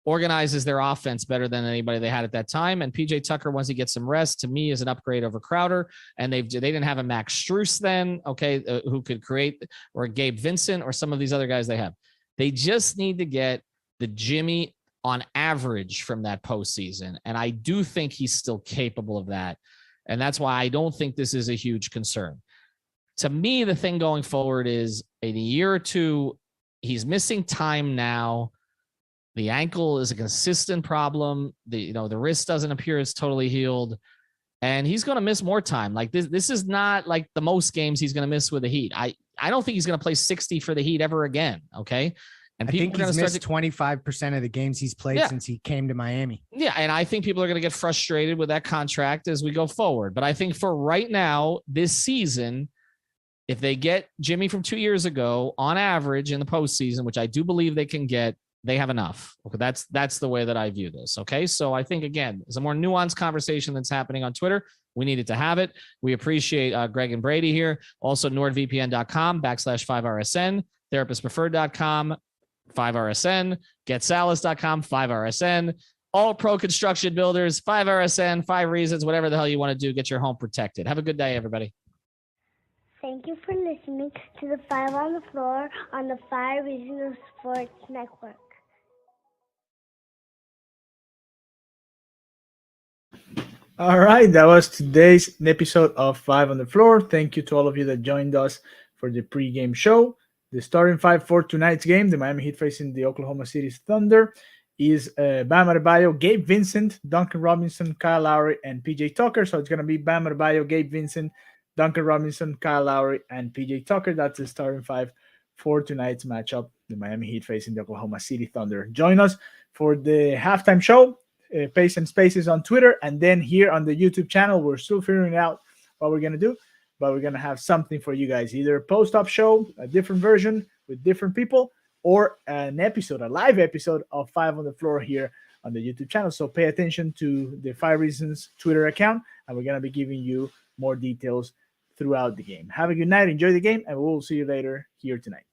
organizes their offense better than anybody they had at that time. And PJ Tucker, once he gets some rest, to me is an upgrade over Crowder. And they didn't have a Max Strus then, okay, who could create, or Gabe Vincent or some of these other guys they have. They just need to get the Jimmy on average from that postseason. And I do think he's still capable of that. And that's why I don't think this is a huge concern. To me, the thing going forward is in a year or two, he's missing time now. The ankle is a consistent problem. The wrist doesn't appear as totally healed. And he's going to miss more time. Like this is not like the most games he's going to miss with the Heat. I don't think he's going to play 60 for the Heat ever again. Okay. And I think he's missed 25% of the games he's played since he came to Miami. Yeah, and I think people are going to get frustrated with that contract as we go forward. But I think for right now, this season, if they get Jimmy from 2 years ago on average in the postseason, which I do believe they can get, they have enough. Okay, that's the way that I view this. Okay, so I think, again, there's a more nuanced conversation that's happening on Twitter. We needed to have it. We appreciate Greg and Brady here. Also, nordvpn.com/5RSN, therapistpreferred.com. 5RSN, getsalas.com, 5RSN, all pro construction builders, 5RSN, 5 reasons, whatever the hell you want to do, get your home protected. Have a good day, everybody. Thank you for listening to the 5 on the Floor on the 5 Reasons Sports Network. All right, that was today's episode of 5 on the Floor. Thank you to all of you that joined us for the pregame show. The starting 5 for tonight's game, the Miami Heat facing the Oklahoma City Thunder, is Bam Adebayo, Gabe Vincent, Duncan Robinson, Kyle Lowry, and PJ Tucker. So it's going to be Bam Adebayo, Gabe Vincent, Duncan Robinson, Kyle Lowry, and PJ Tucker. That's the starting 5 for tonight's matchup, the Miami Heat facing the Oklahoma City Thunder. Join us for the halftime show, Pace and Spaces on Twitter, and then here on the YouTube channel. We're still figuring out what we're going to do, but we're going to have something for you guys, either a post-up show, a different version with different people, or an episode, a live episode of 5 on the Floor here on the YouTube channel. So pay attention to the 5 Reasons Twitter account, and we're going to be giving you more details throughout the game. Have a good night, enjoy the game, and we'll see you later here tonight.